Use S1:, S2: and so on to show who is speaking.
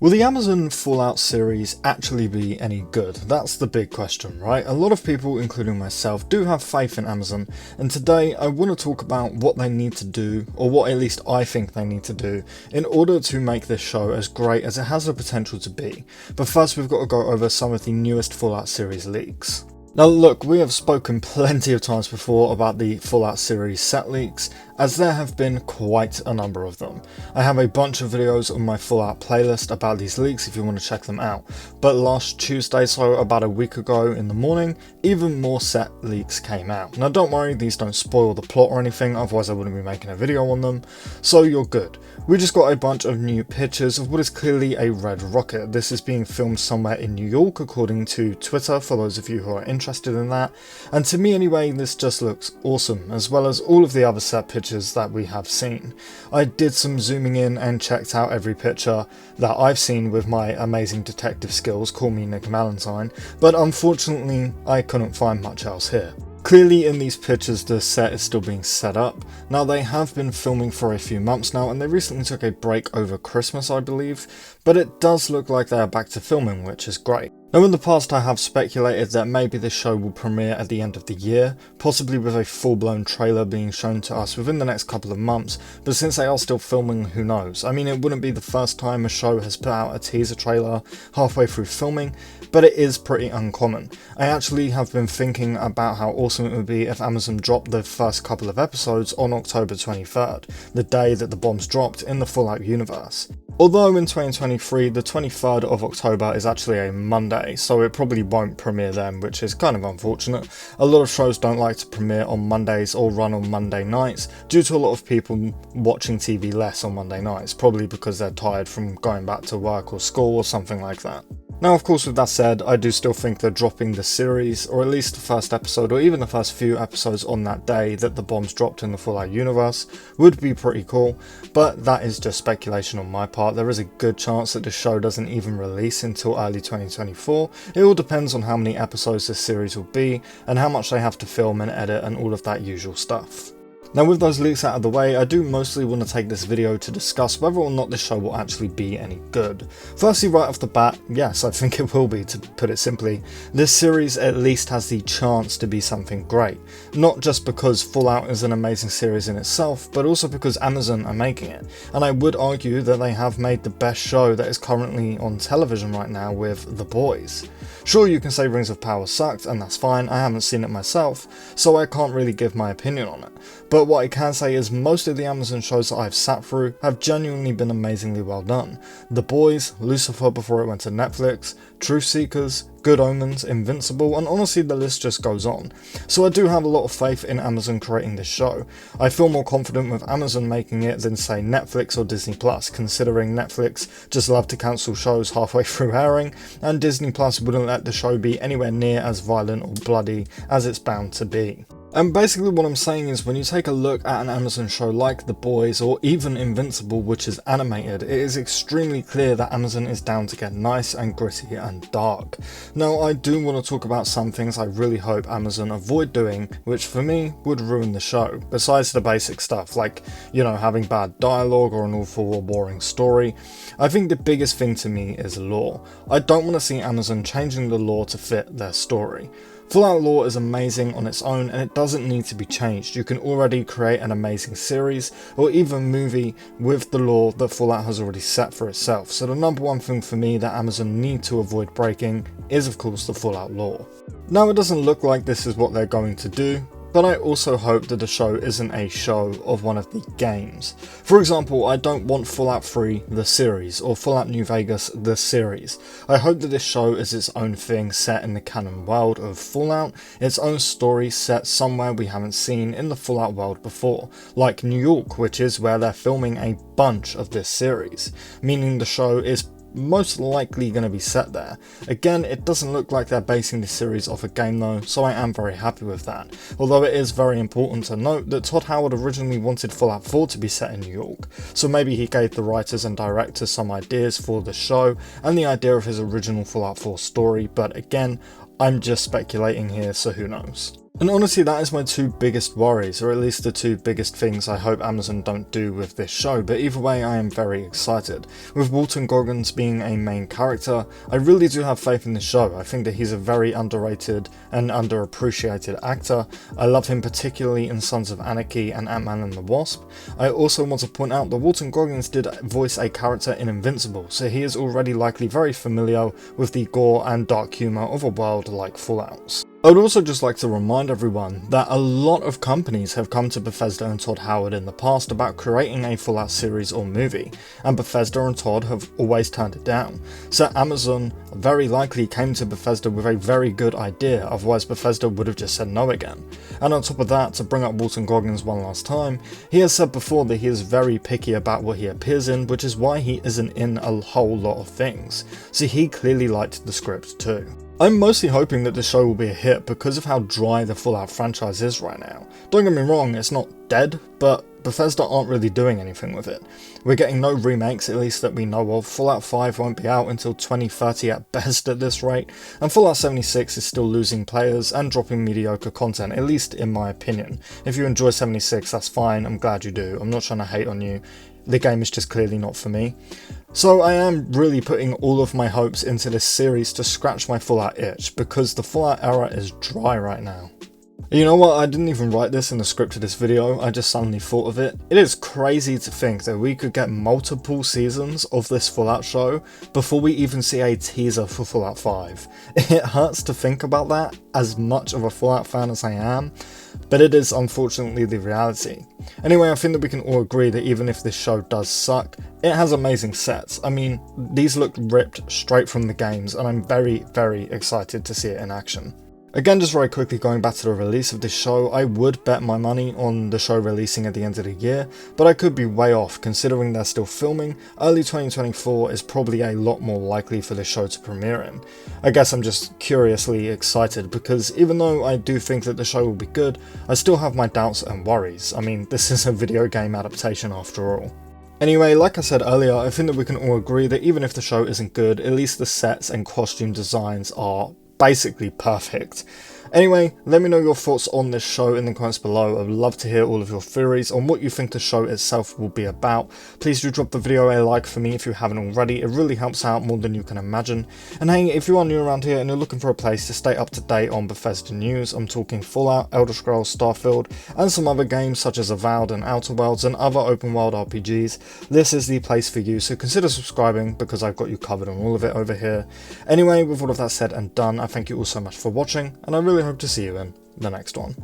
S1: Will the Amazon Fallout series actually be any good? That's the big question, right? A lot of people, including myself, do have faith in Amazon, and today I want to talk about what they need to do, or what at least I think they need to do, in order to make this show as great as it has the potential to be. But first we've got to go over some of the newest Fallout series leaks. Now look, we have spoken plenty of times before about the Fallout series set leaks, as there have been quite a number of them. I have a bunch of videos on my Fallout playlist about these leaks if you want to check them out, but last Tuesday, so about a week ago in the morning, even more set leaks came out. Now don't worry, these don't spoil the plot or anything, otherwise I wouldn't be making a video on them, so you're good. We just got a bunch of new pictures of what is clearly a red rocket. This is being filmed somewhere in New York according to Twitter, for those of you who are interested in that, and to me anyway, this just looks awesome, as well as all of the other set pictures that we have seen. I did some zooming in and checked out every picture that I've seen with my amazing detective skills, call me Nick Valentine, but unfortunately I couldn't find much else here. Clearly in these pictures the set is still being set up. Now they have been filming for a few months now and they recently took a break over Christmas I believe, but it does look like they are back to filming, which is great. Now in the past I have speculated that maybe this show will premiere at the end of the year, possibly with a full-blown trailer being shown to us within the next couple of months, but since they are still filming, who knows. I mean, it wouldn't be the first time a show has put out a teaser trailer halfway through filming, but it is pretty uncommon. I actually have been thinking about how awesome it would be if Amazon dropped the first couple of episodes on October 23rd, the day that the bombs dropped in the Fallout universe. Although in 2023 the 23rd of October is actually a Monday, so it probably won't premiere then, which is kind of unfortunate. A lot of shows don't like to premiere on Mondays or run on Monday nights due to a lot of people watching TV less on Monday nights, probably because they're tired from going back to work or school or something like that. Now of course with that said, I do still think that dropping the series, or at least the first episode or even the first few episodes on that day that the bombs dropped in the Fallout universe would be pretty cool, but that is just speculation on my part. There is a good chance that the show doesn't even release until early 2024. It all depends on how many episodes this series will be and how much they have to film and edit and all of that usual stuff. Now with those leaks out of the way, I do mostly want to take this video to discuss whether or not this show will actually be any good. Firstly, right off the bat, yes, I think it will be, to put it simply. This series at least has the chance to be something great. Not just because Fallout is an amazing series in itself, but also because Amazon are making it. And I would argue that they have made the best show that is currently on television right now with The Boys. Sure, you can say Rings of Power sucked, and that's fine, I haven't seen it myself, so I can't really give my opinion on it. But what I can say is most of the Amazon shows that I've sat through have genuinely been amazingly well done. The Boys, Lucifer before it went to Netflix, Truth Seekers, Good Omens, Invincible, and honestly the list just goes on. So I do have a lot of faith in Amazon creating this show. I feel more confident with Amazon making it than say Netflix or Disney Plus, considering Netflix just love to cancel shows halfway through airing, and Disney Plus wouldn't let the show be anywhere near as violent or bloody as it's bound to be. And basically what I'm saying is when you take a look at an Amazon show like The Boys or even Invincible, which is animated, it is extremely clear that Amazon is down to get nice and gritty and dark. Now I do want to talk about some things I really hope Amazon avoid doing, which for me would ruin the show, besides the basic stuff like, you know, having bad dialogue or an awful or boring story. I think the biggest thing to me is lore. I don't want to see Amazon changing the lore to fit their story. Fallout lore is amazing on its own and it doesn't need to be changed. You can already create an amazing series or even movie with the lore that Fallout has already set for itself. So the number one thing for me that Amazon need to avoid breaking is of course the Fallout lore. Now it doesn't look like this is what they're going to do, but I also hope that the show isn't a show of one of the games. For example, I don't want Fallout 3 the series or Fallout New Vegas the series. I hope that this show is its own thing set in the canon world of Fallout, its own story set somewhere we haven't seen in the Fallout world before, like New York, which is where they're filming a bunch of this series, meaning the show is most likely going to be set there. Again, it doesn't look like they're basing this series off a game though, so I am very happy with that. Although it is very important to note that Todd Howard originally wanted Fallout 4 to be set in New York, so maybe he gave the writers and directors some ideas for the show and the idea of his original Fallout 4 story, but again, I'm just speculating here, so who knows. And honestly, that is my two biggest worries, or at least the two biggest things I hope Amazon don't do with this show, but either way I am very excited. With Walton Goggins being a main character, I really do have faith in the show. I think that he's a very underrated and underappreciated actor. I love him particularly in Sons of Anarchy and Ant-Man and the Wasp. I also want to point out that Walton Goggins did voice a character in Invincible, so he is already likely very familiar with the gore and dark humour of a world like Fallout's. I would also just like to remind everyone that a lot of companies have come to Bethesda and Todd Howard in the past about creating a Fallout series or movie, and Bethesda and Todd have always turned it down. So Amazon very likely came to Bethesda with a very good idea, otherwise Bethesda would have just said no again. And on top of that, to bring up Walton Goggins one last time, he has said before that he is very picky about what he appears in, which is why he isn't in a whole lot of things. So he clearly liked the script too. I'm mostly hoping that the show will be a hit because of how dry the Fallout franchise is right now. Don't get me wrong, it's not dead, but Bethesda aren't really doing anything with it. We're getting no remakes, at least that we know of. Fallout 5 won't be out until 2030 at best at this rate, and Fallout 76 is still losing players and dropping mediocre content, at least in my opinion. If you enjoy 76, that's fine, I'm glad you do. I'm not trying to hate on you. The game is just clearly not for me. So I am really putting all of my hopes into this series to scratch my Fallout itch, because the Fallout era is dry right now. You know what, I didn't even write this in the script of this video, I just suddenly thought of it. It is crazy to think that we could get multiple seasons of this Fallout show before we even see a teaser for Fallout 5. It hurts to think about that, as much of a Fallout fan as I am, but it is unfortunately the reality. Anyway, I think that we can all agree that even if this show does suck, it has amazing sets. I mean, these look ripped straight from the games, and I'm very, very excited to see it in action. Again, just very quickly going back to the release of this show, I would bet my money on the show releasing at the end of the year, but I could be way off considering they're still filming. Early 2024 is probably a lot more likely for the show to premiere in. I guess I'm just curiously excited because even though I do think that the show will be good, I still have my doubts and worries. I mean, this is a video game adaptation after all. Anyway, like I said earlier, I think that we can all agree that even if the show isn't good, at least the sets and costume designs are basically perfect. Anyway, let me know your thoughts on this show in the comments below. I would love to hear all of your theories on what you think the show itself will be about. Please do drop the video a like for me if you haven't already, it really helps out more than you can imagine. And hey, if you are new around here and you're looking for a place to stay up to date on Bethesda news, I'm talking Fallout, Elder Scrolls, Starfield, and some other games such as Avowed and Outer Worlds and other open world RPGs, this is the place for you, so consider subscribing because I've got you covered on all of it over here. Anyway, with all of that said and done, I thank you all so much for watching, and I really hope to see you in the next one.